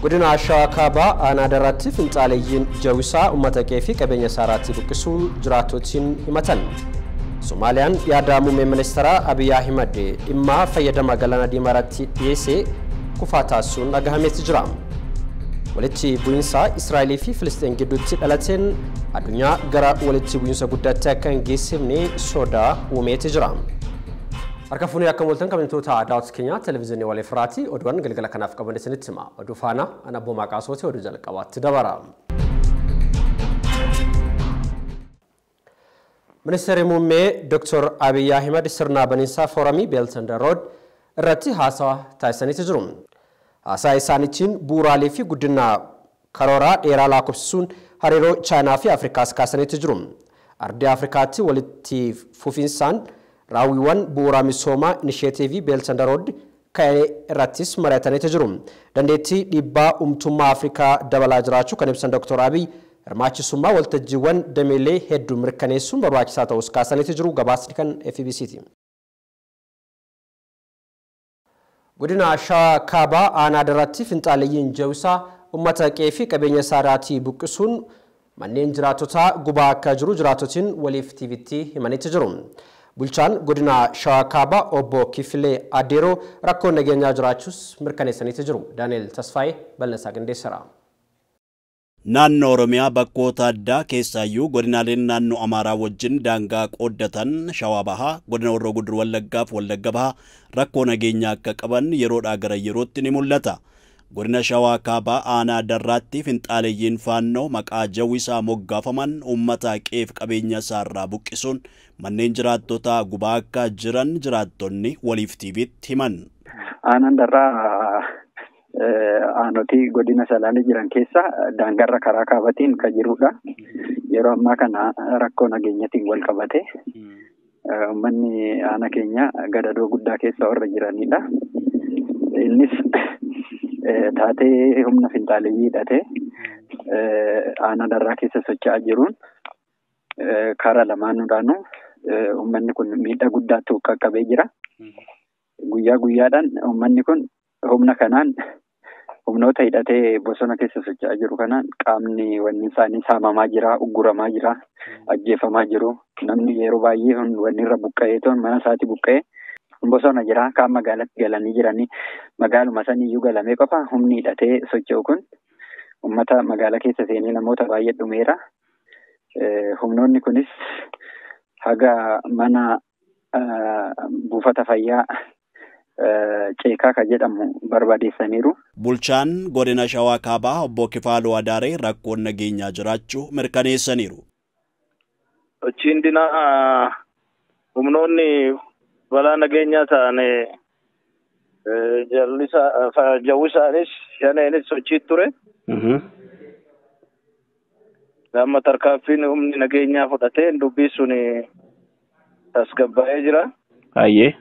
Godina Shawaa Kaabaa aanaa darratti finxaaleeyyiin Jawisaa uummata qeefii qabeenya isaarratti buqqisuun jiraattotiin himatan. Soomaaliyaan yaada muummee ministeera Abiy Ahmed dhimma fayyadama galaana diimaatti dhiyeessee kufaa taasisuun dhagahameeti jira. Walitti bu'iinsa Israa'elii fi Filisxeen gidduutti dhalateen addunyaa gara walitti bu'iinsa guddaatti akka hin geessifne sodaa uumeeti jira. Harka fuunee akka mul'atan kabajamtoota daawwattoota keenya televezyiinii Walee Firaati oduuwwan galgala kanaaf qaban isinitti hima. Oduu faana ana Abboo Maqaasooti oduu jalqabaatti dabara. Ministeerri muummee Dr. Abiy Ahmed sirna baniinsa Foorumii Belt and Road irratti haasawa taasisaniiti jiru. Haasaa isaaniitiin bu'uuraalee fi guddina karooraa dheeraa lakkoofsisuun hariiroo Chaayinaa fi Afrikaas kaasaniiti jiru. Ardii Afrikaatti walitti fufinsaan raawwiiwwan bu'uuraa misoomaa inisheetiivii Belt and Road ka'ee irrattis mari'ataniiti jiru. Dandeettii dhiibbaa uumtummaa Afrikaa dabalaa jiraachuu kan ibsan Dr. Abiy hirmaachisummaa waltajjiiwwan dameelee hedduu mirkaneessuun barbaachisaa ta'us kaasaniiti jiru. Gabaasni kan FBC'ti. Godina Shawaa Kaabaa aanaa darratti finxaaleeyyiin Jawisaa uummata qeefii qabeenya isaarratti buqqisuun manneen jiraattotaa gubaa akka jiru jiraattotiin waliif TV'tti himaniiti jiru. Bulchaan godina Shawaa Kaabaa obbo Kifilee Adeeroo rakkoo nageenyaa jiraachuus mirkaneessaniiti jiru. Daani'el Tasfaayee bal'insaa qindeessara. Naannoo Oromiyaa bakkoota addaa keessaayyuu godinaaleen naannoo Amaaraa wajjin daangaa qooddatan Shawaa Bahaa, godina Horroo Guduruu Wallaggaa fi Wallagga Bahaa rakkoo nageenyaa akka qaban yeroodhaa gara yerootti ni mul'ata. Godina Shawaa Kaabaa aanaa darraatti finxaaleeyyiin faannoo maqaa Jawisaa moggaafaman uummata qeef qabeenya isaarraa buqqisuun manneen jiraattotaa gubaa akka jiran jiraattonni waliif TV'tti himan. Aanaan darraa aanoti godina Salaalee jiran keessa daangarra karaa kaabatiin kan jirudha. Yeroo ammaa kana rakkoo nageenyatiin wal qabate uummanni aana keenya gadadoo guddaa keessa warra jiranidha. Innis taatee humna finxaaleeyyii hidhatee aanaa darraa keessa socho'aa jiruun karaa lamaanuudhaanuu uummanni kun miidhaa guddaatti qaqqabee jira. Guyyaa guyyaadhaan uummanni kun humna kanaan humnoota hidhatee bosona keessa socho'aa jiru kanaan qaamni wanni isaanii saamamaa jira, ugguramaa jira, ajjeefamaa jiru. Namni yeroo baay'ee wanni irra buqqa'ee mana isaatti buqqa'ee bosona jira. Kaan magaalatti galanii jiranii magaaluma saniyyuu galamee qofa humni hidhatee socho'u kun uummata magaalaa keessa seenee namoota baay'ee dhumeera. Humnoonni kunis haga mana buufata fayyaa ceekaa kan jedhamu barbaadeessaniiru. Bulchaan godina Shawaa Kaabaa obbo Kifaaluu Adaaree rakkoon nageenyaa jiraachuu mirkaneessaniiru. Achiin dinaa humnoonni balaa nageenyaa ta'anii Jawisaanis shaneenis sochii ture. Amma tarkaanfiin humni nageenyaa fudhatee dubbii sun tasgabbaa'ee jira. Ayyee.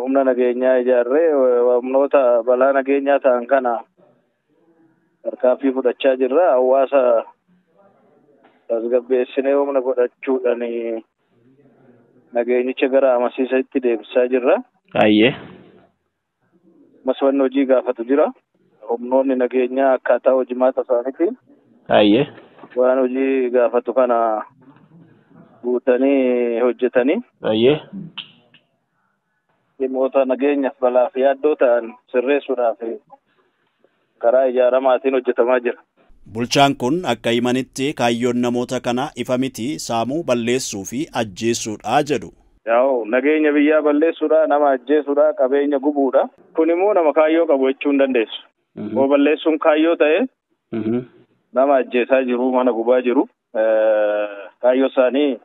Humna nageenyaa ijaarree humnoota balaa nageenyaa ta'an kana tarkaanfii fudhachaa jirra. Hawaasa tasgabbeessinee humna godhachuudhaan nageenyicha gara amansiisatti deebisaa jirra. Ayyee. Maswanni hojii gaafatu jira. Humnoonni nageenyaa akkaataa hojimaata isaaniitiin. Ayyee. Waan hojii gaafatu kana guutanii hojjetanii. Ayyee. Dhimmoota nageenyaaf balaa fi yaaddoo ta'an sirreessuudhaaf karaa ijaaramaatiin hojjetamaa jira. Bulchaan kun akka himanitti kaayyoon namoota kana ifa miti saamuu balleessuu fi ajjeesuudha jedhu. Nageenya biyyaa balleessuudha, nama ajjeesuudha, qabeenya gubuudha. Kun immoo nama kaayyoo qabu jechuu hin dandeessu. Oo balleessuun kaayyoo ta'e nama ajjeesaa jiru, mana gubaa jiru. Kaayyoo isaanii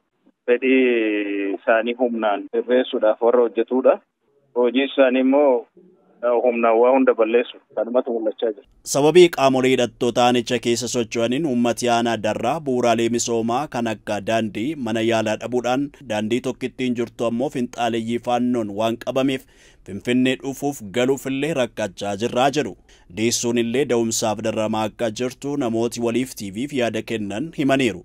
fedhii isaanii humnaan sirreessuudhaaf warra hojjetuudha. Hojii isaanii immoo humnaan waa hunda balleessu kanumatu mul'achaa jira. Sababii qaamolee hidhattoota aanicha keessa socho'aniin uummati aanaa darraa bu'uuraalee misoomaa kan akka daandii mana yaalaa dhabuudhaan daandii tokkittiin jirtu ammoo finxaaleeyyii faannoon waan qabameef Finfinnee dhufuuf galuufillee rakkachaa jirraa jedhu. Deessuun illee da'umsaaf darramaa akka jirtu namooti waliif TV'f yaada kennan himaniiru.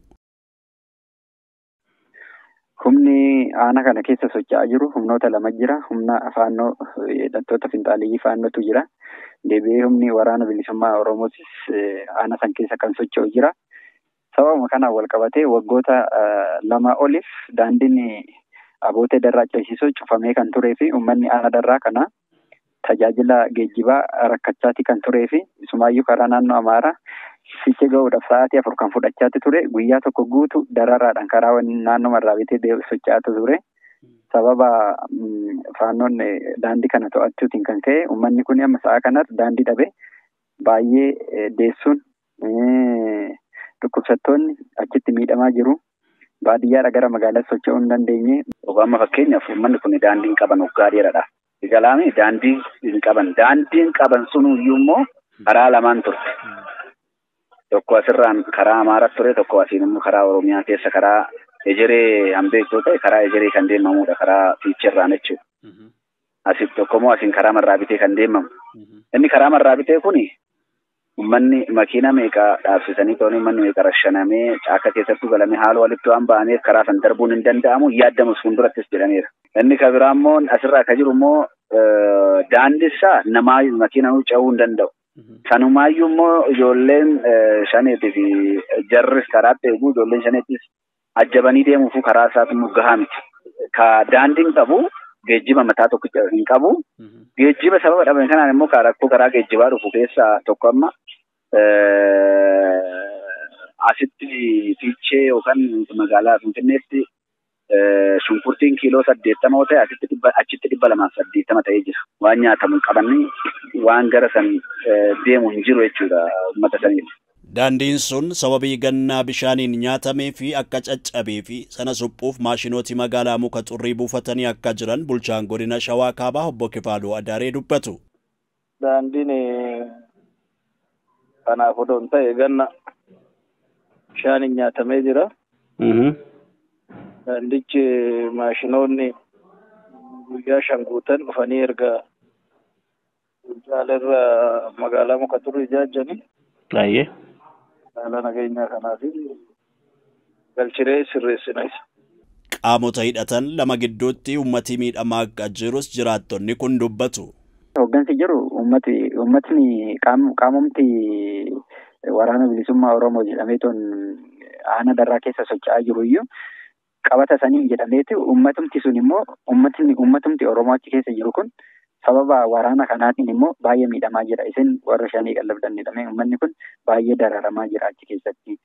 Humni aanaa kana keessa socho'aa jiru humnoota lama jira. Humna faannoo hidhattoota finxaaliyyii faannootu jira. Deebi'ee humni waraana bilisummaa Oromootis aanaa san keessa kan socho'u jira. Sababuma kanaan wal qabatee waggoota lama oliif daandiin abootee darraa ceesisuu cufamee kan turee fi uummanni aanaa darraa kana tajaajila geejjibaa rakkachaati kan turee fi isumaayyuu karaa naannoo Amaaraa fiichee gahuudhaaf sa'aatii 4 kan fudhachaatti ture. Guyyaa tokko guutu dararaadhaan karaa naannoo marraabitee socho'aatu ture. Sababa faannoon daandii kana to'achuutiin kan ka'e uummanni kun amma sa'a kanatti daandii dhabe baay'ee deessuun dhukkubsattoonni achitti miidhamaa jiru. Baadiyyaadha gara magaalaatti socho'uu hin dandeenye. Amma fakkeenyaaf uummanni kun daandii hin qaban waggaa dheeraadha. Galaami daandii hin qaban. Daandiin qaban sunuyyuu immoo karaa lamaan turte. Tokko asirraan karaa Amaaraa ture, tokko asiin immoo karaa Oromiyaa keessa karaa ejeree hambeektoo ta'e karaa ejeree kan deemamudha. Karaa fiicheerraan jechuudha. Asiin tokko immoo asiin karaa marraabitee kan deemamu. Inni karaa marraabitee kuni uummanni makiina meeqa dhaabsisanii ta'anii uummanni meeqa rashanamee caaka keessattuu galamee haala walitti waan ba'ameef karaa san darbuun hin danda'amu yaaddamus fuuldurattis jedhameera. Inni kan biraa immoo asirraa akka jiru immoo daandisaa namaa makiina ce'uu hin danda'u. Sanumaayyuu immoo ijoolleen shaneetii fi jarris karaatti eeguu ijoolleen shaneettis ajjabanii deemuuf karaa isaatu immoo gahaa miti. Ka daandiin qabu geejjiba mataa tokko hin qabu. Geejjiba sababa dhabame kanaan immoo rakkoo karaa geejjibaa dhufu keessaa tokko amma asitti fiichee yookaan magaalaa Finfinneetti shunkurtiin kiiloo 80 yoo ta'e achitti 280 ta'ee jira. Waan nyaatamu qabanii waan gara san deemu hin jiru jechuudha uummata saniif. Daandiin sun sababii gannaa bishaaniin nyaatamee fi akka caccabee fi sana suphuuf maashinooti magaalaa muka xurrii buufatanii akka jiran bulchaan godina Shawaa Kaabaa obbo Kifaaluu Adaaree dubbatu. Daandiin kanaaf odoo hin ta'e ganna bishaaniin nyaatamee jira. Daandichi maashinoonni guyyaa 5 guutan dhufanii erga jaalarra magaalaa muka xurrii ijaajjanii. Baay'ee. Haala nageenyaa kanaaf galchiree sirreessina isa. Qaamota hidhatan lama gidduutti uummatni miidhamaa akka jirus jiraattonni kun dubbatu. Hoggansi jiru uummatni qaamumti waraana bilisummaa Oromoo jedhameetuun aanaa darraa keessa socho'aa jiru iyyuu qabata sanii jedhameeti uummatumti sun immoo uummatumti Oromoo achi keessa jiru kun sababa waraana kanaatiin immoo baay'ee miidhamaa jira. Isin warra shanii qallabdan jedhamee uummanni kun baay'ee dararamaa jira achi keessatti.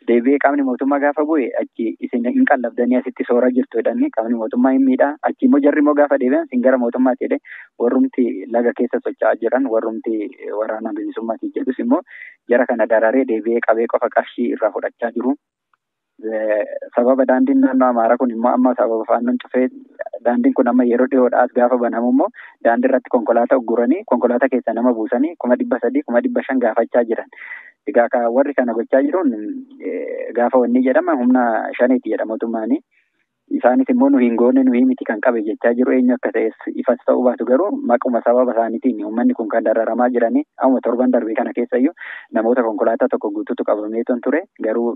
Deebi'ee qaamni mootummaa gaafa bu'e achi isin hin qallabdanii asitti soora jirtu jedhanii qaamni mootummaa hin miidhaa. Achi immoo jarri immoo gaafa deebi'an isin gara mootummaatti jedhee warrumti laga keessa socho'aa jiran warrumti waraana bilisummaatti jedhus immoo jara kana dararee deebi'ee qabee qofa qarshii irraa fudhachaa jiru. Sababa daandiin naannoo Amaaraa kun immoo amma sababa faannoon cufee daandiin kun amma yeroo dhiyoodhaas gaafa banamu immoo daandii irratti konkolaataa ugguranii konkolaataa keessa nama buusanii 300,000 500,000 gaafachaa jiran. Egaa warri kana gochaa jiruun gaafa wanni jedhama humna shaneeti jedha mootummaanii. Isaanis immoo nu hin goone nu miti kan qabe jechaa jiru eenyu akka ta'es ifas ta'uu baatu garuu maquma sababa isaaniitiin uummanni kun kan dararamaa jiranii amma torban darbe kana keessayyuu namoota konkolaataa tokko guutuutu qabameetu ture garuu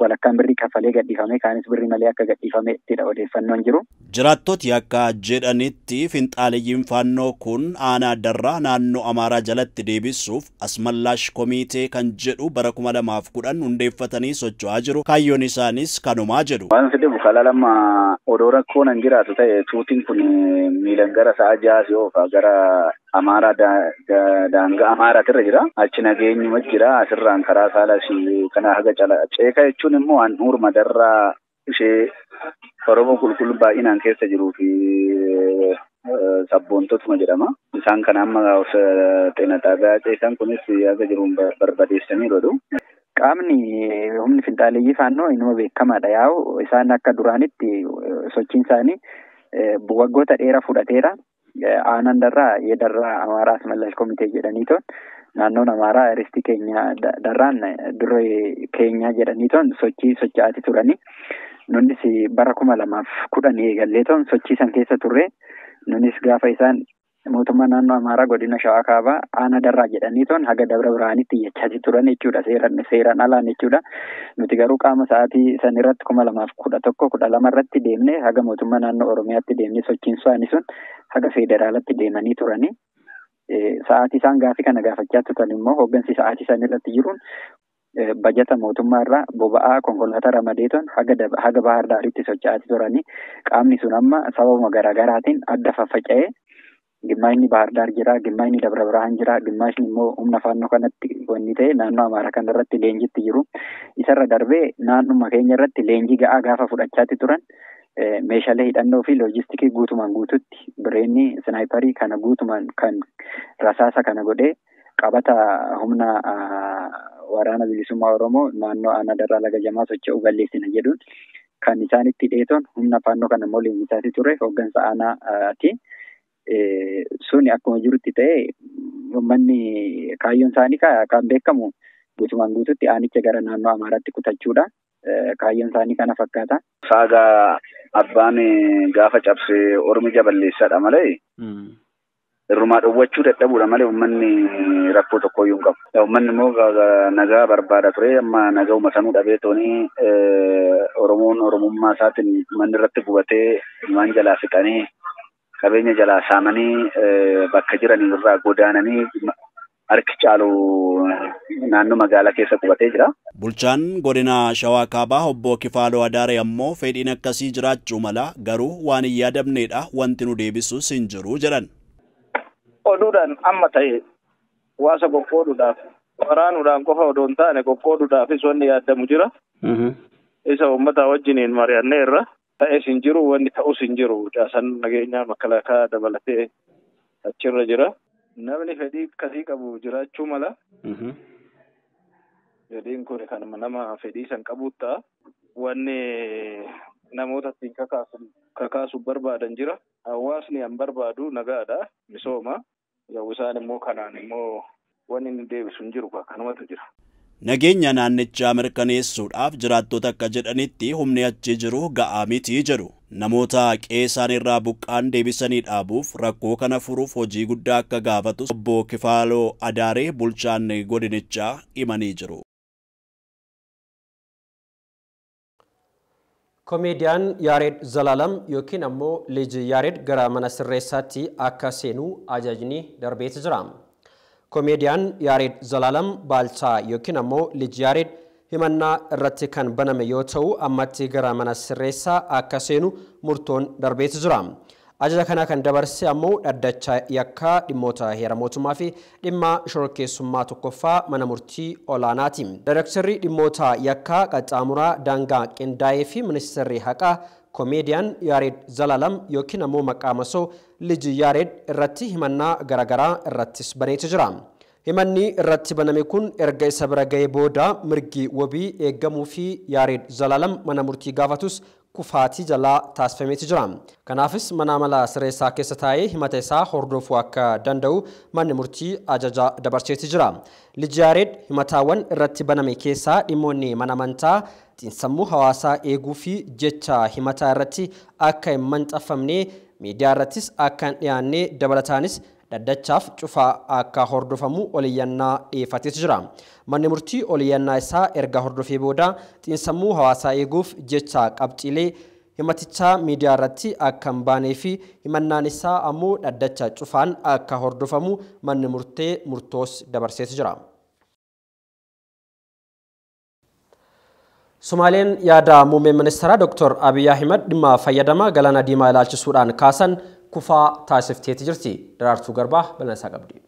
walakkaan birrii kaffalee gadhiifame kaanis birrii malee akka gadhiifame ittidha odeeffannoon jiru. Jiraattoti akka jedhanitti finxaaliyyiin faannoo kun aanaa darraa naannoo Amaaraa jalatti deebisuuf asmallaash komiitee kan jedhu bara 2010 hundeeffatanii socho'aa jiru. Kaayyoon isaanis kanumaa jedhu. Waan fide bukala lama odoo rakkoon hin jiraatu ta'e tuutiin kun miilan gara sa'a 6 yookaan gara Amaaraa daangaa Amaaraatirra jira. Achi nageenyuma jira. Asirraan karaa saalashii kana haga ceeka jechuun immoo handhuuruma darraa ishee Oromoo qulqulluu baay'inaan keessa jiruu fi sabboontotuma jedhama. Isaan kana amma xeena xaagaa ceekan kunis haga jiruun barbadeessanii godhu. Qaamni humni finxaaleeyyii faannoo inuma beekamaadha yaa'u isaan akka duraanitti sochiin isaanii waggoota dheeraa fudhateera. Aanaan darraa yedarraa Amaaraa asmallash komitee jedhaniitoon naannoon Amaaraa risti keenya darraan duree keenyaa jedhaniitoon socho'aati turanii. Nunis bara 2010 eegalleetoon sochii san keessa turre nunis gaafa isaan mootummaa naannoo Amaaraa godina Shawaa Kaabaa Aanaa Darraa jedhanii toon haga Dabra Birhaanitti iyyachaa turan jechuudha. Seeraan alaan jechuudha. Nuti garuu qaama sa'aatii san irratti 2011-12 irratti deemnee haga mootummaa naannoo Oromiyaatti deemnee sochiin isaanii sun haga federaalatti deemanii turanii. Sa'aatii isaan gaafii kana gaafachaa turan immoo hooggansi sa'aatii san irratti jiruun bajata mootummaa irraa boba'aa konkolaataa ramadeeton haga Bahar Daaritti socho'aa turanii. Qaamni sun amma sababuma garaagaraatiin adda faffaca'ee gimmaashni Bahar Daar jira, gimmaashni Dabra Birhaan jira, gimmaashni immoo humna faannoo kanatti wanni ta'e naannoo Amaaraa kana irratti leenjiitti jiru. Isarra darbee naannuma keenya irratti leenjii ga'aa gaafa fudhachaatti turan meeshaalee hidhannoo fi loojistikii guutumaan guututti bireenni snaayiparii kana guutumaan kan rasaasa kana godhee qabata humna waraana bilisummaa Oromoo naannoo Aanaa Darraa Laga Jamaa socho'uu balleessina jedhuun kan isaanitti dheetoon humna faannoo kana immoo leenjisaati ture hooggansa aanaati. Suni akkuma jirutti ta'e uummanni kaayyoon isaanii kan beekamu guutumaan guututti aanicha gara naannoo Amaaraatti kutachuudha. Kaayyoon isaanii kana fakkaata. Saagaa abbaan gaafa cabse Oromi jaballeessaadha malee. Irrumaa dhowwachuu dadhabuudha malee uummanni rakkoo tokko iyyuu hin qabu. Uummanni immoo nagaa barbaada ture amma nagaa uummatanuu dhabee toonii Oromoon Oromummaa isaatiin manni irratti gubatee ilmaan jalaa fixanii qabeenya jalaa saamanii bakka jiranii irraa godaananii harki caalu naannoo magaalaa keessa qubatee jira. Bulchaan godina Shawaa Kaabaa obbo Kifaaloo Adaaree ammoo fedhiin akkasii jiraachuu mala garuu waan hin yaadamneedha wanti nu deebisus hin jiru jedhan. Oduudhaan amma ta'e waasa qoqqooduudhaaf waraanuudhaan qofa odoo hin taane qoqqooduudhaafis wanni yaadamu jira. Isa uummata wajjiniin mari'anneerra ta'es hin jiru wanni ta'us hin jiru. Caasaan nageenyaa makalaakaa dabalatee achirra jira. Namni fedhii akkasii qabu jiraachuu mala. Fedhiin kun kan nama fedhii san qabuutta wanni namoota ittiin kakaasuuf barbaadan jira. Hawaasni an barbaadu nagaadha, misooma. Isaan immoo kanaan immoo wanni inni deebisu hin jiru kanumatu jira. Nageenya naannichaa mirkaneessuudhaaf jiraattota akka jedhanitti humni achi jiru ga'aa miti jedhu. Namoota qeesaan irraa buqqaan deebisanii dhaabuuf rakkoo kana furuuf hojii guddaa akka gaafatu obbo Kifaaloo Adaaree bulchaan godinichaa himanii jiru. Komeediyaan Yaared Zalaalam yookiin ammoo Liji Yaared gara mana sirreessaatti akka seenuu ajajni darbeeti jira. Komeediyaan Yaared Zalaalam Baalchaa yookiin ammoo Liji Yaared himannaa irratti kan baname yoo ta'u ammatti gara mana sirreessaa akka seenu murtoon darbeeti jira. Ajaja kana kan dabarse ammoo dhaddacha yakkaa dhimmoota heera mootummaa fi dhimma shororkeessummaa tokkoffaa mana murtii olaanaati. Daayirektarri dhimmoota yakkaa qaxxaamuraa daangaa qindaa'ee fi ministeerri haqaa komeediyaan Yaared Zalaalam yookiin ammoo maqaa masoo Liji Yaared irratti himannaa garaagaraa irrattis baneeti jira. Himanni irratti baname kun erga isa bira ga'ee booda mirgi wabii eeggamuu fi Yaared Zalaalam mana murtii gaafatus kufaatii jalaa taasifameeti jira. Kanaafis mana mala sirreessaa keessa taa'ee himata isaa hordofuu akka danda'u manni murtii ajaja dabarseeti jira. Liji Yaared himataawwan irratti baname keessaa dhimmoonni mana amantaa xiinsammuu hawaasaa eeguu fi jecha himataa irratti akka hin manxafamne miidiyaa irrattis akka hin dhiyaanne dabalataanis dhaddachaaf cufaa akka hordofamu oliyyannaa dhiyeeffateeti jira. Manni murtii oliyyannaa isaa erga hordofee booda xiinsammuu hawaasaa eeguuf jecha qabxiilee himatichaa miidiyaa irratti akka hin baanee fi himannaan isaa ammoo dhaddacha cufaan akka hordofamu manni murtoos dabarseeti jira. Somaaleen yaada muummee ministeeraa Dr. Abiy Ahmed dhimma fayyadama galaana diimaa ilaalchisuudhaan kaasan kufaa taasifteeti jirti. Daraartuu Garbaa bal'insaa qabdi.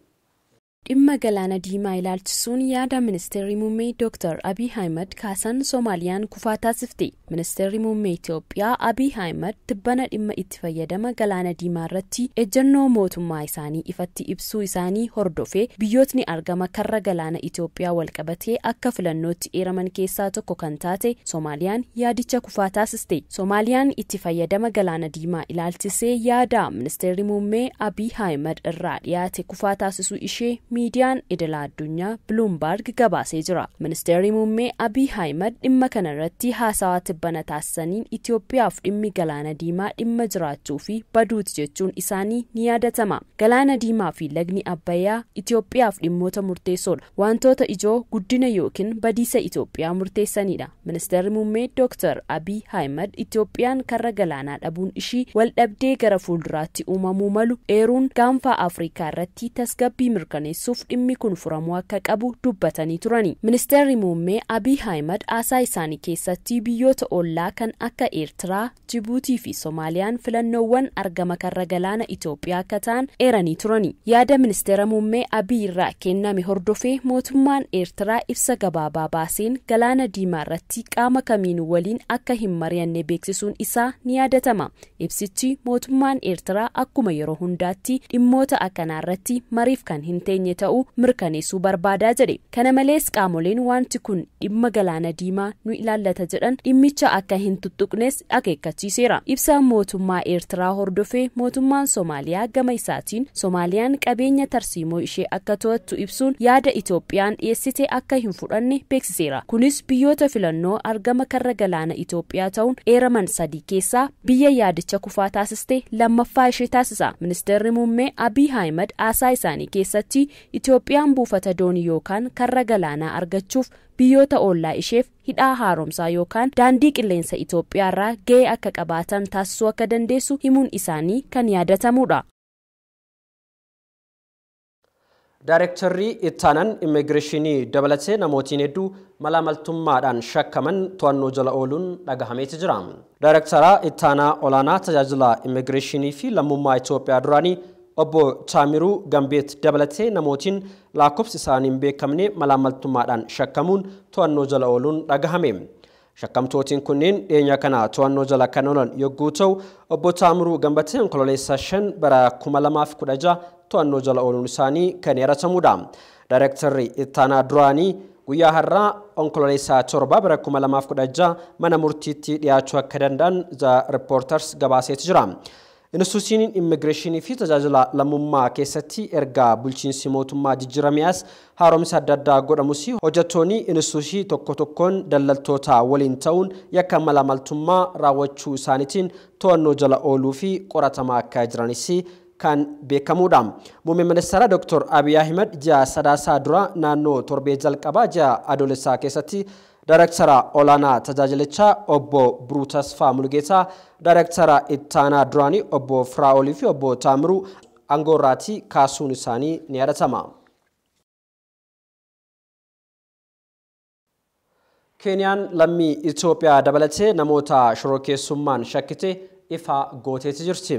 dhimma galaana diimaa ilaalchisuun yaada ministeerri muummee Dr. Abiy Ahmed kaasan Soomaaliyaan kufaa taasifte. Ministeerri muummee Itoophiyaa Abiy Ahmed tibbana dhimma itti fayyadama galaana diimaa irratti ejjennoo mootummaa isaanii ifatti ibsuu isaanii hordofee biyyootni argama karra galaana Itoophiyaa walqabatee akka filannootti eeraman keessaa tokko kan taate Soomaaliyaan yaadicha kufaa taasiste. Soomaaliyaan itti fayyadama galaana diimaa ilaalchisee yaada ministeerri muummee Abiy Ahmed irraa dhiyaate kufaa taasisuu ishee miidiyaan idil addunyaa Bloomberg gabaasee jira. Ministeerri muummee Abiy Ahmed dhimma kana irratti haasawaa tibbana taasisaniin Itoophiyaaf dhimmi galaana diimaa dhimma jiraachuu fi baduuti jechuun isaanii ni yaadatama. Galaana diimaa fi lagni Abbayyaa Itoophiyaaf dhimmoota murteessoodha. Wantoota ijoo guddina yookiin badiisa Itoophiyaa murteessanidha. Ministeerri muummee Dr. Abiy Ahmed Itoophiyaan karra galaanaa dhabuun ishii wal dhabdee gara fuulduraatti uumamuu malu eeruun gaanfa Afrikaa irratti tasgabbii mirkaneessuuf dhimmi kun furamuu akka qabu dubbatanii turani. Ministeerri muummee Abiy Ahmed haasaa isaanii keessatti biyyoota ollaa kan akka Eertiraa, Jibuutii fi Soomaaliyaan filannoowwan argama karra galaana Itoophiyaa akka ta'an eeranii turani. Yaada ministeera muummee Abiy irraa kenname hordofee mootummaan Eertiraa ibsa gabaabaa baaseen galaana diimaa irratti qaama kamiinuu waliin akka hin mari'anne beeksisuun isaa ni yaadatama. Ibsichi mootummaan Eertiraa akkuma yeroo hundaatti dhimmoota akkanaa irratti mariif kan hin teenye ta'uu mirkaneessuu barbaadaa jedhe. Kana malees qaamoleen wanti kun dhimma galaana diimaa nu ilaallata jedhan dhimmicha akka hin tuttuqnes akeekkachiiseera. Ibsa mootummaa Eertiraa hordofee mootummaan Soomaaliyaa gama isaatiin Soomaaliyaan qabeenya tarsiimoo ishee akka to'attu ibsuun yaada Itoophiyaan dhiyeessite akka hin fudhanne beeksiseera. Kunis biyyoota filannoo argama karra galaana Itoophiyaa ta'uun eeraman 3 keessaa biyya yaadicha kufaa taasiste lammaffaa ishee taasisa. Ministeerri muummee Abiy Ahmed haasaa isaanii keessatti Itoophiyaan buufata doonii yookaan karra galaanaa argachuuf biyyoota ollaa isheef hidhaa haaromsaa yookaan daandii qilleensa Itoophiyaa irraa ga'ee akka qabaatan taasisuu akka dandeessu himuun isaanii kan yaadatamudha. Daayirektarri ittaanan immigireeshinii dabalatee namootiin hedduu malaamaltummaadhaan shakkaman to'annoo jala ooluun dhagahameeti jira. Daayirektara ittaanaa olaanaa tajaajila immigireeshinii fi lammummaa Itoophiyaa duraanii obbo Taamiruu Gambeet dabalatee namootiin lakkoofsi isaanii hin beekamne malaamaltummaadhaan shakkamuun to'annoo jala ooluun dhagahame. Shakkamtootiin kunneen dhiyeenya kana to'annoo jala kan oolan yogguu ta'u obbo Taamiruu Gambeet onkololeessa 5 bara 2016 to'annoo jala ooluun isaanii kan eeratamudha. Daayirektarri ittaanaa duraanii guyyaa har'aa onkololeessa 7 bara 2016 mana murtiitti dhiyaachuu akka danda'an The Reporters gabaaseeti jira. Instituutiin immigireeshinii fi tajaajila lammummaa keessatti erga bulchiinsi mootummaa jijjiiramees haaromsa adda addaa godhamus hojjettoonni instituutii tokko tokkoon daldaltoota waliin ta'uun yakka malaamaltummaa raawwachuu isaaniitiin to'annoo jala ooluu fi qoratamaa akka jiranis kan beekamudha. Muummeen ministeera Dr. Abiy Ahmed ji'a sadaasaa dura naannoo torbee jalqabaa ji'a adoolessaa keessatti Daayirektara olaanaa tajaajilichaa obbo Biruu Tasfaa Mulgeetaa, Daayirektara ittaanaa duraanii obbo Firaa'olii fi obbo Taamiruu aangoorraatii kaasuun isaanii ni yaadatama. Keeniyaan lammii Itoophiyaa dabalatee namoota shororkeessummaan shakkite ifa gooteeti jirti.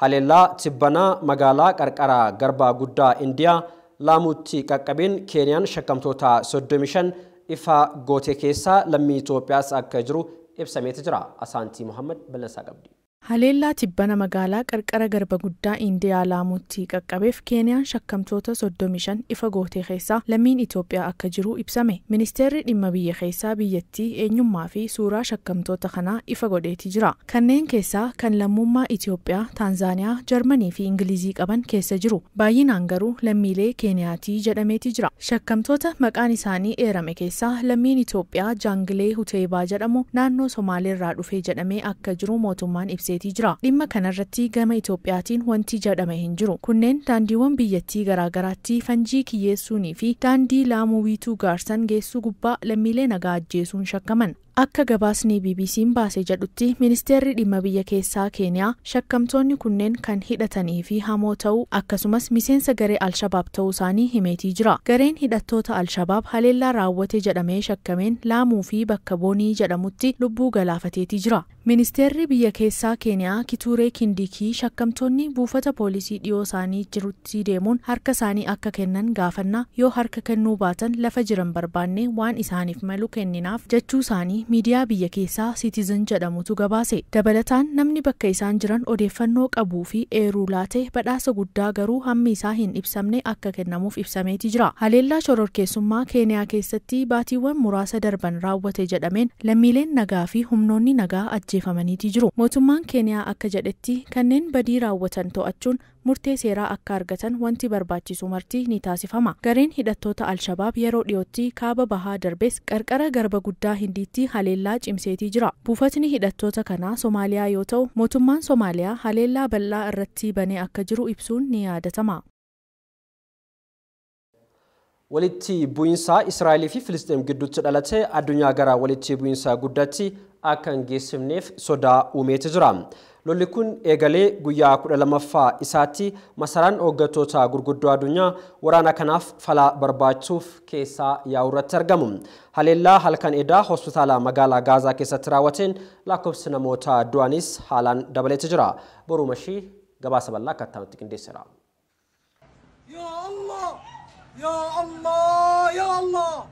Haleellaa tibbanaa magaalaa qarqara garbaa guddaa Indiyaa Laamuutti qaqqabeen Keeniyaan shakkamtoota 35 ifa goote keessaa lammii Itoophiyaas akka jiru ibsameeti jira. Asaantii Muhammad Bal'asaa qabdi. Haleellaa tibbana magaalaa qarqara garba guddaa Indiyaa Laamuutti qaqqabeef Keeniyaan shakkamtoota 35 ifa goote keessaa lammiin Itoophiyaa akka jiru ibsame. Ministeerri dhimma biyya keessaa biyyattii eenyummaa fi suuraa shakkamtoota kanaa ifa godheeti jira. Kanneen keessaa kan lammummaa Itoophiyaa, Taanzaaniyaa, Jarmanii fi Ingilizii qaban keessa jiru. Baay'inaan garuu lammiilee Keeniyaatii jedhameeti jira. Shakkamtoota maqaan isaanii eerame keessaa lammiin Itoophiyaa Jaangilee Huteebaa jedhamu naannoo Somaaleerraa dhufee jedhamee akka jiru mootummaan ibse. Dhimma kanarratti gama Itoophiyaatiin wanti jedhame hin jiru. Kunneen daandiiwwan biyyattii garaagaraatti fanjii kiyyeessuunii fi daandii Laamuu Wiituu Gaarsan geessuu gubbaa lammiilee nagaa ajjeesuun shakkaman. Akka gabaasni BBC'n baasee jedhutti ministeerri dhimma biyya keessaa Keeniyaa shakkamtoonni kunneen kan hidhatanii fi hamoo ta'uu akkasumas miseensa garee Alshabaab ta'uu isaanii himeetii jira. Gareen hidhattoota Alshabaab haleellaa raawwate jedhamee shakkameen Laamuu fi bakka Boonii jedhamutti lubbuu galaafateetii jira. Ministeerri biyya keessaa Keeniyaa Kituuree Kindikii shakkamtoonni buufata poolisii dhiyoo isaanii jirutti deemuun harka isaanii akka kennan gaafannaa yoo harka kennuu baatan lafa jiran barbaanne waan isaaniif malu kenninaaf jechuu isaanii miidiyaa biyya keessaa Citizen jedhamutu gabaase. Dabalataan namni bakka isaan jiran odeeffannoo qabuu fi eeruu laate badhaasa guddaa garuu hammi isaa hin ibsamne akka kennamuuf ibsameeti jira. Haleellaa shororkeessummaa Keeniyaa keessatti baatiiwwan muraasa darban raawwate jedhameen lammiileen nagaa fi humnoonni nagaa ajjeefamaniiti jiru. Mootummaan Keeniyaa akka jedhetti kanneen badii raawwatan to'achuun murtee seeraa akka argatan wanti barbaachisu marti ni taasifama. Gareen hidhattoota Alshabaab yeroo dhiyootti kaaba bahaa darbees qarqara garba guddaa Hindiitti haleellaa cimseetii jira. Buufatni hidhattoota kanaa Somaaliyaa yoo ta'u, mootummaan Somaaliyaa haleellaa bal'aa irratti banee akka jiru ibsuun ni yaadatama. walitti bu'insa Israa'el fi Filisxeem gidduutti dhalate addunyaa gara walitti bu'insa guddaatti akka hin geessifneef sodaa uumeeti jira. Lolli kun eegalee guyyaa 12ffaa isaatti masaraan hooggantoota gurguddoo addunyaa waraana kanaaf fala barbaachuuf keessaa yaa'urratti argamu. Haleellaa halkan edaa hospitaala magaalaa Gaazaa keessatti raawwateen lakkoofsi namoota du'anis haalaan dabaleeti jira. Borumashii gabaasa bal'aa akka ta'utti qindeessera. يا الله يا الله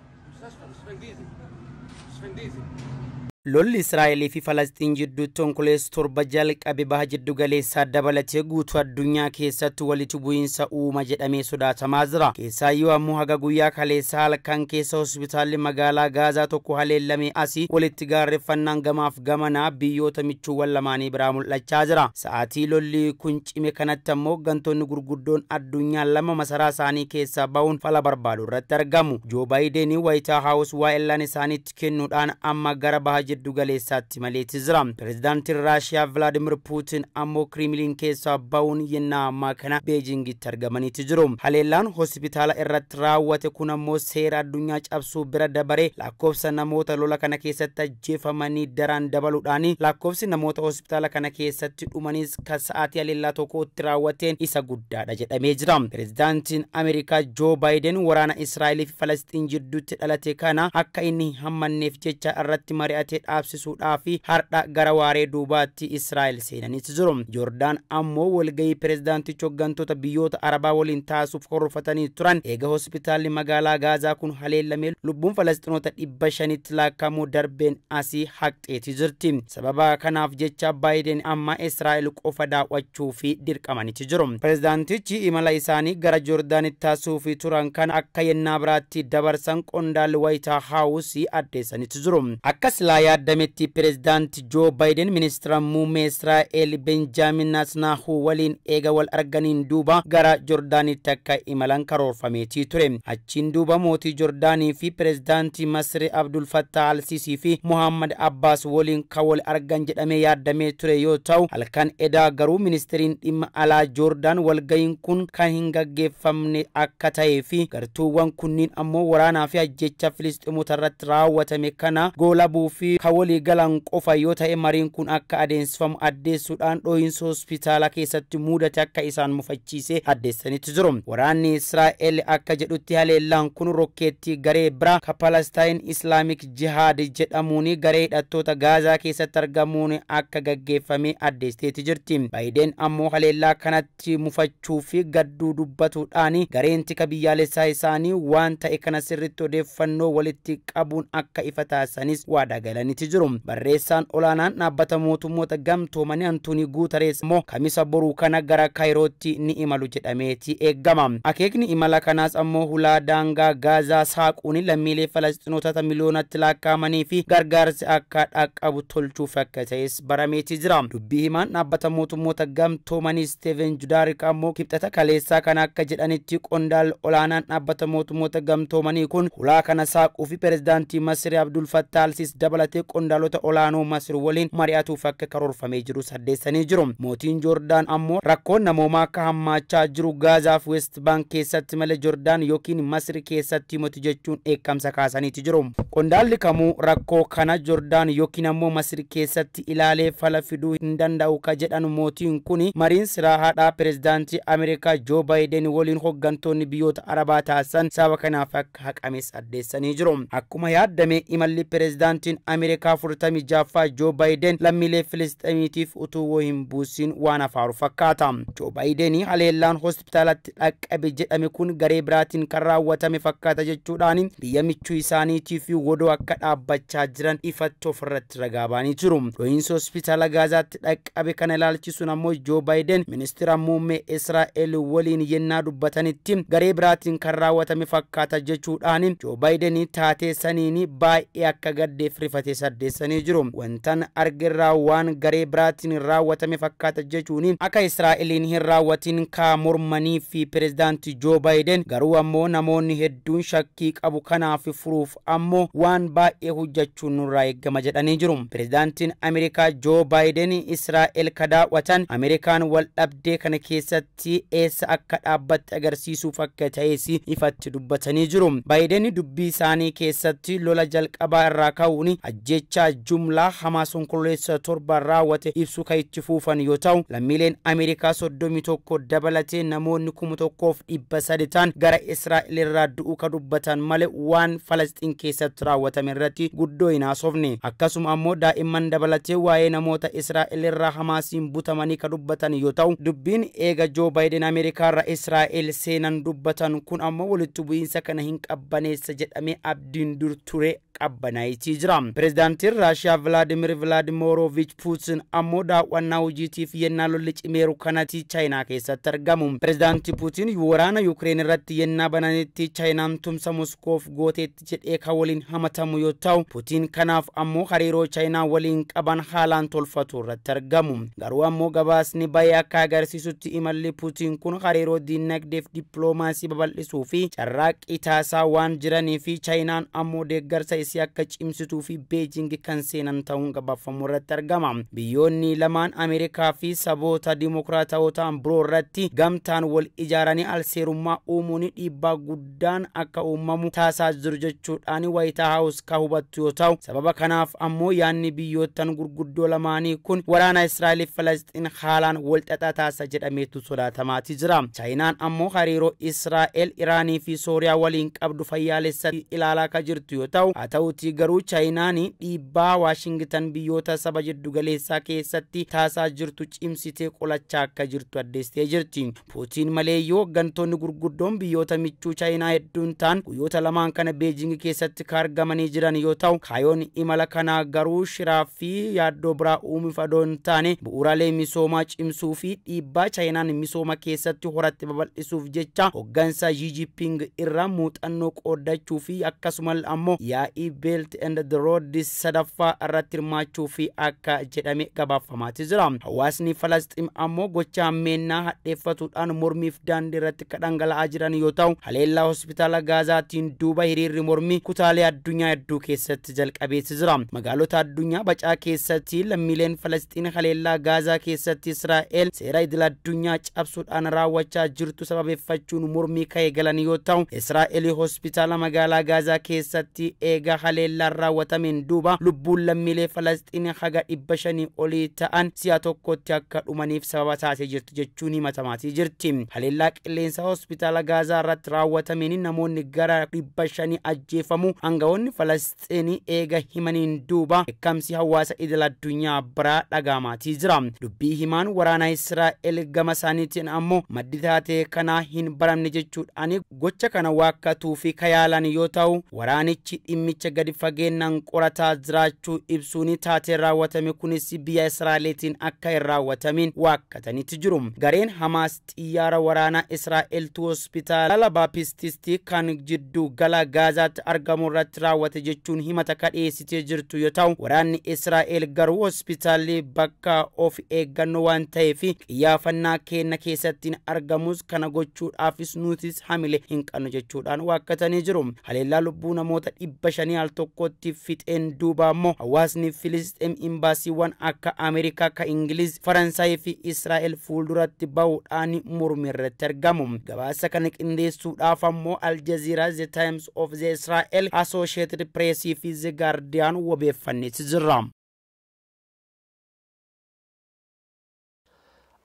lolli Israa'el fi Falastiin jidduutti onkoleessa torba jalqabe baha jiddu galeessaa dabalatee guutuu addunyaa keessatti walitti bu'iinsa uuma jedhamee sodaatamaa jira. Keessaayyuu ammoo haga guyyaa kaleessaa halkan keessa hospitaalli magaalaa Gaazaa tokko haleellamee asii walitti gaarreeffannaan gamaaf gamanaa biyyoota michuuwwan lamaanii biraa mul'achaa jira. Sa'aatii lolli kun cime kanatti ammoo hooggantoonni gurguddoon addunyaa lama masaraa isaanii keessaa ba'uun fala barbaadu irratti argamu. Joo Baayideen White House waa'ellaan isaaniitti kennuudhaan amma gara baha jiddu galeessaatti maleetti jira. Pireezidaantiin Raashiyaa Vladimir Putin ammoo Kremlin keessaa ba'uun yennaa ammaa kana Beejingitti argamaniiti jiru. Haleellaan hospitaala irratti raawwate kun ammoo seera addunyaa cabsuu bira dabaree lakkoofsa namoota lola kana keessatti ajjeefamanii daran dabaluudhaan lakkoofsi namoota hospitaala kana keessatti dhumanis kan sa'aatii haleellaa tokkotti raawwateen isa guddaadha jedhamee jira. Pireezidaantiin Ameerikaa Joo Baayiden waraana Israa'el fi Falastiin jidduutti dhalate kana akka inni hammanneef jecha irratti mari'ate dhaabsisuudhaaf hardha gara waaree duubaatti Israa'el seenaniiti jiru. Joordaan ammoo walgahii pireezidaantichi hooggantoota biyyoota Arabaa waliin taasisuuf horfatanii turan eega hospitaalli magaalaa Gaazaa kun haleellamee lubbuun Falasxinoota 500tti lakkaa'amuu darbeen asii haqxeeti jirti. Sababa kanaaf jecha Baayiden amma Israa'el qofa daawwachuu fi dirqamaniiti jiru. Pireezidaantichi imala isaanii gara Joordaanitti taasisuuf turan kan akka yennaa biraatti dabarsan qondaalli White House addeessaniiti jiru. Akkas yaadametti pireezidaanti Joo Baayiden ministeera muummee Israa'el Benjaamin Netanyaahuu waliin eega wal arganiin duuba gara Joordaanitti akka imalan karoorfameetii ture. Achiin duuba mootii Joordaanii fi pireezidaantii Masri Abdul Fattah al-Sisii fi Muhammad Abbas waliin kan wal argan jedhamee yaadamee ture yoo ta'u halkan edaa garuu ministeeriin dhimma alaa Joordaan walgahiin kun kan hin gaggeeffamne akka ta'ee fi gartuuwwan kunniin ammoo waraanaa fi ajjecha Filisxeemota irratti raawwatame kana goolabuu fi kawali galan qofa yoo ta'e mariin kun akka adeemsifamu addeessuudhaan dhoohinsa hospitaala keessatti mudate akka isaan mufachiise addeessanitti jiru. Waraanni Israa'el akka jedhutti haleellaan kun rokkeettii garee biraa ka Palestine Islamic Jihad jedhamuun garee hidhattoota Gaazaa keessatti argamuun akka gaggeeffame addeesseeti jirti. Baayiden ammoo haleellaa kanatti mufachuu fi gadduu dubbatuudhaan gareen tika biyyaalessaa isaanii waan ta'e kana sirriitti odeeffannoo walitti qabuun akka ifa taasisanis waada galaniiti jiru. Barreessaan olaanaan dhaabbata mootummoota gamtoomanii Antoonii Guuterees immoo kamisa boruu kana gara Kaayirootti ni imalu jedhameeti eeggama. Akeekni imala kanaas ammoo hulaa daangaa Gaazaa saaquun lammiilee Falasxinoota miliyoonatti lakkaa'amanii fi gargaarsi akka dhaqqabu tolchuuf akka ta'es barameeti jira. Dubbii himaan dhaabbata mootummoota gamtoomanii Steven Dujarric ammoo kibxata kaleessaa kana akka jedhanitti qondaal olaanaan dhaabbata mootummoota gamtoomanii kun hulaa kana saaquu fi pireezidaantii Masri Abdul Fattah al-Sisi dabalatee qondaalota olaanoo Masir waliin mari'atuuf akka karoorfamee jiru saddeessanii jiru. Mootiin Joordaan ammoo rakkoon namoomaa akka hammaachaa jiru Gaazaa fi West Bank keessatti malee Joordaan yookiin Masir keessatti himatu jechuun eekamsa kaasaniiti jiru. Qondaalli kamuu rakkoo kana Joordaan yookiin ammoo Masir keessatti ilaalee fala fiduu hin danda'u ka jedhan mootiin kuni mariin siraahaadhaa pireezidaantii Ameerikaa Joo Baayiden waliin hooggantoonni biyyoota Arabaa taasisan sababa kanaaf akka haqames addeessanii jiru. Akkuma yaadame imalli pireezidaantiin Ameerikaa 46ffaa Joo Baayiden lammiilee Filisxeemiitiif utuu hin buusin waan afaaru fakkaata. Joo Baayiden haleellaan hospitaalatti dhaqqabe jedhame kun garee biraatiin kan raawwatame fakkaata jechuudhaan biyya michuu isaaniitiif wodoo akka dhaabbachaa jiran ifatti ofirratti ragaa ba'anii jiru. Dhoohinsa hospitaala Gaazaatti dhaqqabe kana ilaalchisuun ammoo Joo Baayiden ministeera muummee Israa'el waliin yennaa dubbatanitti garee biraatiin kan raawwatame fakkaata jechuudhaan Joo Baayiden taatee saniin baay'ee akka gaddeef rifatee jedhanis addeessanii jiru. Wantan argirraa waan garee biraatiin raawwatame fakkaata jechuun akka Israa'eliin hin raawwatin ka mormanii fi pirezidaantii Joo Baayiden garuu ammoo namoonni hedduun shakkii qabu kanaaf furuuf ammoo waan baay'ee hojjechuun nurraa eegama jedhanii jiru. Pirezidaantiin Ameerikaa Joo Baayiden Israa'el ka daawwatan Ameerikaan wal dhabdee kana keessatti eessa akka dhaabbatti agarsiisuuf akka ta'es ifatti dubbatanii jiru. Baayiden dubbii isaanii keessatti lola jalqabaa irraa ka'uun ajjechaa jumlaa Hamaas onkololeessa 7 raawwate ibsu kan itti fufan yoo ta'u lammiileen Ameerikaa 31 dabalatee namoonni 1,300 ta'an gara Israa'el irraa du'uu ka dubbatan malee waan Falastiin keessatti raawwatame irratti guddoo hin haasofne. Akkasuma ammoo daa'imman dabalatee waa'ee namoota Israa'el irraa Hamaasiin butamanii ka dubbatan yoo ta'u dubbiin eega Joo Baayiden Ameerikaa irraa Israa'el seenan dubbatan kun ammoo walitti bu'iinsa kana hin qabbaneessa jedhamee abdiin dur ture qabbanaaytii jira. Pirezidaantiin Raashiyaa Vladimir Vladimirovich Putin ammoo daawwannaa hojiitiif yennaa lolli cimeeru kanatti Chaayinaa keessatti argamu. Pirezidaantii Putin waraana Yuukireen irratti yennaa bananitti Chaayinaan tumsa Moskoof gooteetti jedhee ka waliin hamatamu yoo ta'u Putin kanaaf ammoo hariiroo Chaayinaa waliin qaban haalaan tolfatu irratti argamu. Garuu ammoo gabaasni baay'ee akka agarsiisutti imalli Putin kun hariiroo diinagdeef dippiloomaasii babal'isuu fi carraaqqii taasaa waan jiranii fi Chaayinaan ammoo deeggarsa isii akka cimsituu fi Beejing kan seenan ta'uun gabaafamu irratti argama. Biyyoonni lamaan Ameerikaa fi saboota dimokiraatawotaan biroo irratti gamtaan wal ijaaranii alseerummaa uumuun dhiibbaa guddaan akka uumamu taasisaa jiru jechuudhaan White House ka hubattu yoo ta'u sababa kanaaf ammoo yaanni biyyoottan gurguddoo lamaanii kun waraana Israa'el fi Falastiin haalaan wal xaxaa taasisa jedhameetu sodaatamaati jira. Chaayinaan ammoo hariiroo Israa'el, Iraanii fi Sooriyaa waliin qabdu fayyaalessatti ilaalaa ka jirtu yoo ta'u haa ta'uutii garuu Chaayinaan dhiibbaa Waashingtan biyyoota saba jiddu galeessaa keessatti taasisaa jirtu cimsitee qolachaa akka jirtu addeessitee jirti. Puutiin malee yoo hooggantoonni gurguddoon biyyoota michuu Chaayinaa hedduun ta'an guyyoota lamaan kana Beejing keessatti ka argamanii jiran yoo ta'u kaayoon imala kanaa garuu shiraa fi yaaddoo biraa uumuuf adoo hin taane bu'uuraalee misoomaa cimsuu fi dhiibbaa Chaayinaan misooma keessatti horatti babal'isuuf jecha hooggansa Xi Jinping irraa muuxannoo qooddachuu fi akkasumas ammoo yaa'ii Belt and the Road sadaffaa irratti hirmaachuu fi akka jedhame gabaafamaati jira. Hawaasni Falastiin ammoo gocha ammeennaa hadheeffatuudhaan mormiif daandii irratti kadhangala'aa jiran yoo ta'u haleellaa hospitaala Gaazaatiin duuba hiriirri mormii kutaalee addunyaa hedduu keessatti jalqabeeti jira. Magaalota addunyaa bacaa keessatti lammiileen Falastiin haleellaa Gaazaa keessatti Israa'el seera idil addunyaa cabsuudhaan raawwachaa jirtu sababeeffachuun mormii ka'ee galan yoo ta'u Israa'el hospitaala magaalaa Gaazaa keessatti eega haleellaan raawwatameen duuba lubbuun lammiilee Falastiin haga 500 olii ta'an si'a tokkotti akka dhumaniif sababa taasisee jirtu jechuun himatamaatii jirti. Haleellaa qilleensa hospitaala Gaazaa irratti raawwatameen namoonni gara 500 ajjeefamu aangawoonni Falastiin eega himaniin duuba beekamsi hawaasa idil addunyaa biraa dhaga'amaatii jira. Dubbii himaan waraana Israa'el gama isaaniitiin ammoo maddi taatee kanaa hin baramne jechuudhaan gocha kana waakkatuu fi kayaalan yoo ta'u waraanichi dhimmicha gadi fageenyaan qorataa jiraachuu ibsuun taatee raawwatame kunis biyya Israa'eliitiin akka hin raawwatamin waakkatanitti jiru. Gareen Hamaas xiyyaara waraanaa Israa'eltu hospitaala Baapististi kan jidduu gala Gaazaatti argamu irratti raawwate jechuun himata kadheessitee jirtu yoo ta'u waraanni Israa'el garuu hospitaalli bakka of eeggannoo waan ta'eef xiyyaafannaa keenya keessatti argamus kana gochuudhaafis nutis hamile hin qabnu jechuudhaan waakkatanii jiru. Haleellaa lubbuu namoota 500 al tokkotti fixeen duuba ammoo hawaasni Filisxeem imbaasiiwwan akka Ameerikaa, ka Ingiliz, Faransaay fi Israa'el fuulduratti bahuudhaan mormii irratti argamu. Gabaasa kana qindeessuudhaaf ammoo Al Jazeera, The Times of the Israel, Associated Press fi The Guardian wabeeffanneeti jira.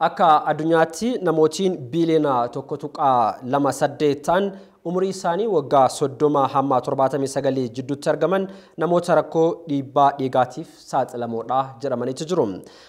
Akka addunyaatti namootiin biiliyoona 1.28 ta'an umrii isaanii waggaa 30 hamma 79 jidduutti argaman namoota rakkoo dhiibbaa dhiigaatiif saaxilamoodha jedhamaniitu jiru.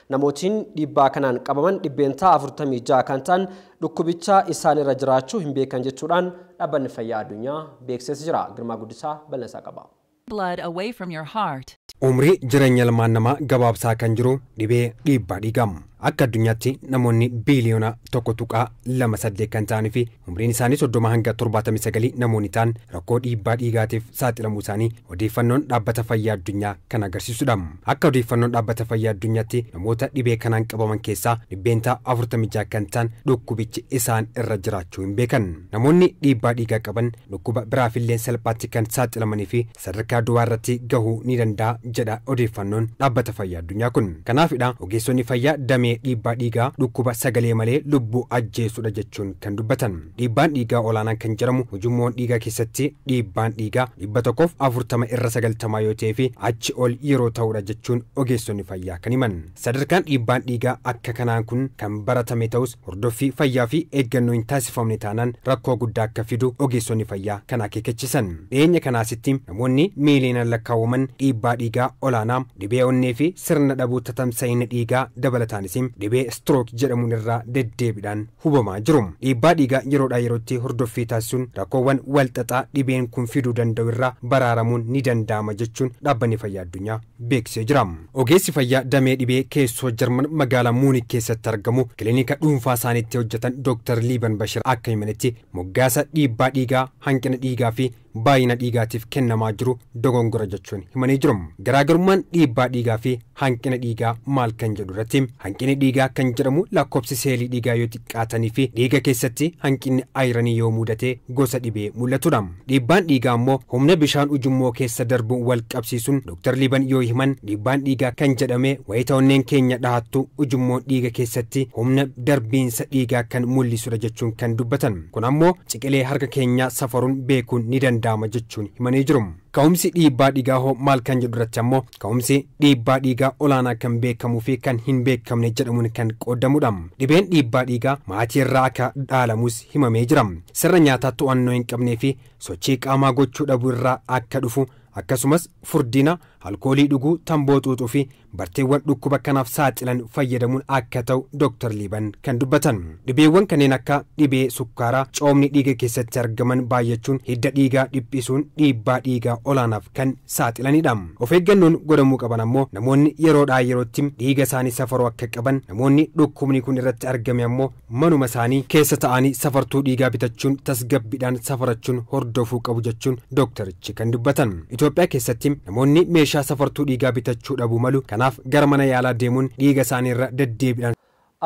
Namootiin dhiibbaa kanaan qabaman dhibbeentaa 46 kan ta'an dhukkubicha isaanirra jiraachuu hin beekan jechuudhaan dhaabbanni fayyaa addunyaa beeksisee jira. Girmaa Guddisaa bal'inaa qaba. Blood away from your heart. Umrii jireenya ilmaan namaa gabaabsaa kan jiru dhibee dhiibbaa dhiigaa. akka addunyaatti namoonni biiliyoona 1.28 kan ta'anii fi umriin isaanii 30 hanga 79 namoonni ta'an rakkoo dhiibbaa dhiigaatiif saaxilamuu isaanii odeeffannoon dhaabbata fayyaa addunyaa kan agarsiisudha. Akka odeeffannoon dhaabbata fayyaa addunyaatti namoota dhibee kanaan qabaman keessaa dhibbeentaa 46 kan ta'an dhukkubichi isaan irra jiraachuu hin beekan. Namoonni dhiibbaa dhiigaa qaban dhukkuba biraafillee salphaatti kan saaxilamanii fi sadarkaa du'aa irratti gahuu ni danda'a jedha odeeffannoon dhaabbata fayyaa addunyaa kun. Kanaafidha ogeessonni fayyaa damee dhiibbaa dhiigaa dhukkuba sagalee malee lubbuu ajjeesudha jechuun kan dubbatan. Dhiibbaan dhiigaa olaanaan kan jedhamu ujummoon dhiigaa keessatti dhiibbaan dhiigaa 140 irra 90 yoo ta'ee fi achi ol yeroo ta'udha jechuun ogeessonni fayyaa kan himan. Sadarkaan dhiibbaan dhiigaa akka kanaan kun kan baratame ta'us hordoffii fayyaa fi eeggannoo hin taasifamne taanaan rakkoo guddaa akka fidu ogeessonni fayyaa kan akeekachiisan. Dhiyeenya kanaasitti namoonni miiliyoonaan lakkaawwaman dhiibbaa dhiigaa olaanaa, dhibee onnee fi sirna dhabuu tatamsa'ina dhiigaa dabalataanis dhibee strook jedhamuun irraa deddeebiidhaan hubamaa jiru. Dhiibbaa dhiigaa yeroodhaa yerootti hordoffii taasisuun rakkoowwan walxaxaa dhibeen kun fiduu danda'u irraa baraaramuun ni danda'ama jechuun dhaabbanni fayyaa addunyaa beeksisee jira. Ogeessi fayyaa damee dhibee keessoo Jarman magaalaa Muunik keessatti argamu kilinika dhuunfaa isaaniitti hojjetan Dr. Liiban Bashir akka himanitti moggaasa dhiibbaa dhiigaa, hanqina dhiigaa fi baay'ina dhiigaatiif kennamaa jiru dogongora jechuun himanii jiru. Garaagarummaan dhiibbaa dhiigaa fi hanqina dhiigaa maal kan jedhu irratti hanqinni dhiigaa kan jedhamu lakkoofsi seelii dhiigaa yoo xiqqaatanii fi dhiiga keessatti hanqinni ayiranii yoo mudate gosa dhibee mul'atudha. Dhiibbaan dhiigaa immoo humna bishaan ujummoo keessa darbu wal qabsiisuun Dr. Liiban yoo himan dhiibbaan dhiigaa kan jedhame wayita onneen keenya dhahattu ujummoon dhiiga keessatti humna darbiinsa dhiigaa kan mul'isudha jechuun kan dubbatan. Kun ammoo ciqilee harka keenyaa safaruun beekuun ni danda'ama jechuun himanii jiru. Ka'umsi dhiibbaa dhiigaa hoo maal kan jedhu irratti ammoo ka'umsi dhiibbaa dhiigaa olaanaa kan beekamuu fi kan hin beekamne jedhamuun kan qoodamudha. Dhibeen dhiibbaa dhiigaa maatii irraa akka dhaalamus himamee jira. Sirna nyaataa to'annoo hin qabnee fi sochii qaamaa gochuu dhabuu irraa akka dhufu akkasumas furdina, alkoolii dhuguu, tamboo xuuxuu fi barteewwan dhukkuba kanaaf saaxilan fayyadamuun akka ta'u Dr. Liiban kan dubbatan. Dhibeewwan kanneen akka dhibee sukkaaraa, coomni dhiiga keessatti argaman baay'achuun hidda dhiigaa dhiphisuun dhiibbaa dhiigaa olaanaaf kan saaxilanidha. Of eeggannoon godhamuu qaban ammoo namoonni yeroodhaa yerootti dhiiga isaanii safaruu akka qaban, namoonni dhukkubni kun irratti argame ammoo manuma isaanii keessa ta'anii safartuu dhiigaa bitachuun tasgabbiidhaan safarachuun hordofuu qabu jechuun doktarichi kan dubbatan. Itoophiyaa keessatti namoonni meeshaa safartuu dhiigaa bitachuu dhabuu malu. Kanaaf gara mana yaalaa deemuun dhiiga isaanii irra deddeebiidhaan.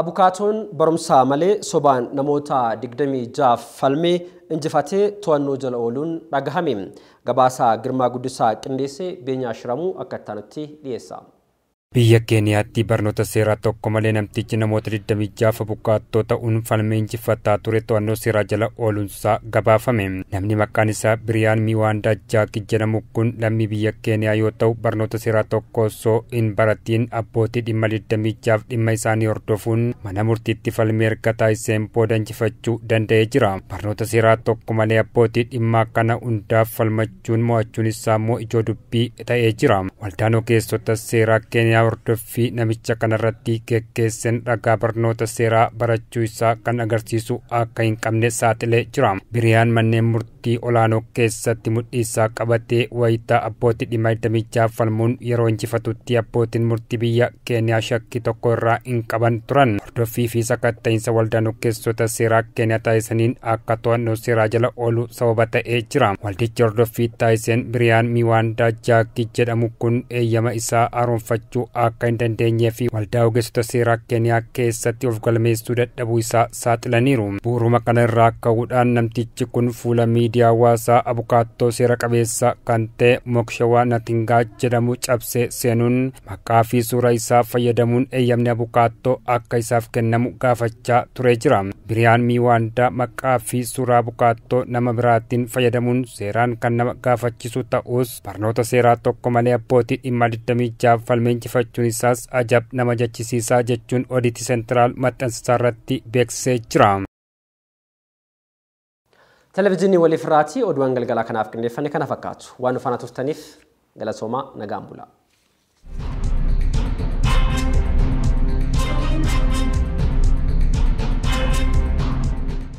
Abukaatoon barumsaa malee sobaan namoota 26 falmee injifatee to'annoo jala ooluun dhagahame. Gabaasaa Girmaa Guddisaa qindeessee Beenyaa Shiramuu akka itti dhiyeessa. Biyya Keeniyaatti barnoota seeraa tokko malee namtichi namoota 26 abukaattoo ta'uun falmee injifataa ture to'annoo seeraa jala ooluunsaa gabaafame. Namni maqaan isaa Biriyaan Miwaandaa Jaaki jedhamu kun lammii biyya Keeniyaa yoo ta'u barnoota seeraa tokko osoo hin baratiin abbootii dhimma 26 dhimma isaanii hordofuun mana murtiitti falmee erga taasiseen booda injifachuu danda'ee jira. Barnoota seeraa tokko malee abbootii dhimmaa kana hundaaf falmachuun mo'achuun isaa immoo ijoo dubbii ta'ee jira. Waldaan ogeessota seeraa Keeniyaa hordoffii namicha kanarratti geggeessan ragaa barnoota seeraa barachuu isaa kan agarsiisu akka hin qabne saaxilee jira. Biriyaan manneen murtii olaanoo keessatti mudhii isaa qabatee wayitaa abbootii dhimma 26 falmuun yeroo injifatutti abbootiin murtii biyya Keeniyaa shakkii tokko irraa hin qaban turan. Hordoffii fi sakatta'iinsa waldaan ogeessota seeraa Keeniyaa taasisaniin akka to'annoo seeraa jala oolu sababa ta'ee jira. Waldichi hordoffii taasiseen Biriyaan Miwaandaa Jaaki jedhamu kun eeyyama isaa haaromfachuu akka hin dandeenyee fi waldaa ogeessota seeraa Keeniyaa keessatti of galmeessuu dadhabuu isaa saaxilaniiru. Bu'uuruma kana irraa ka'uudhaan namtichi kun fuula miidiyaa hawaasaa abukaattoo seera qabeessa kan ta'e Mokshawaa Natingaa jedhamu cabsee seenuun maqaa fi suura isaa fayyadamuun eeyyamni abukaattoo akka isaaf kennamu gaafachaa ture jira. Biriyaan Miwaandaa maqaa fi suura abukaattoo nama biraatiin fayyadamuun seeraan kan nama gaafachiisu ta'us barnoota seeraa tokko malee abbootii dhimma 26 falmee injifachuun isaas ajab nama jechisiisaa jechuun Ooditii Seentiraal maxxansa irratti beeksisee jira. Televiziyoonii waliif irraatii oduuwwan galgalaa kanaaf qindeeffame kana fakkaatu. Waan nu faana turtaniif galatoomaa nagaan bulaa.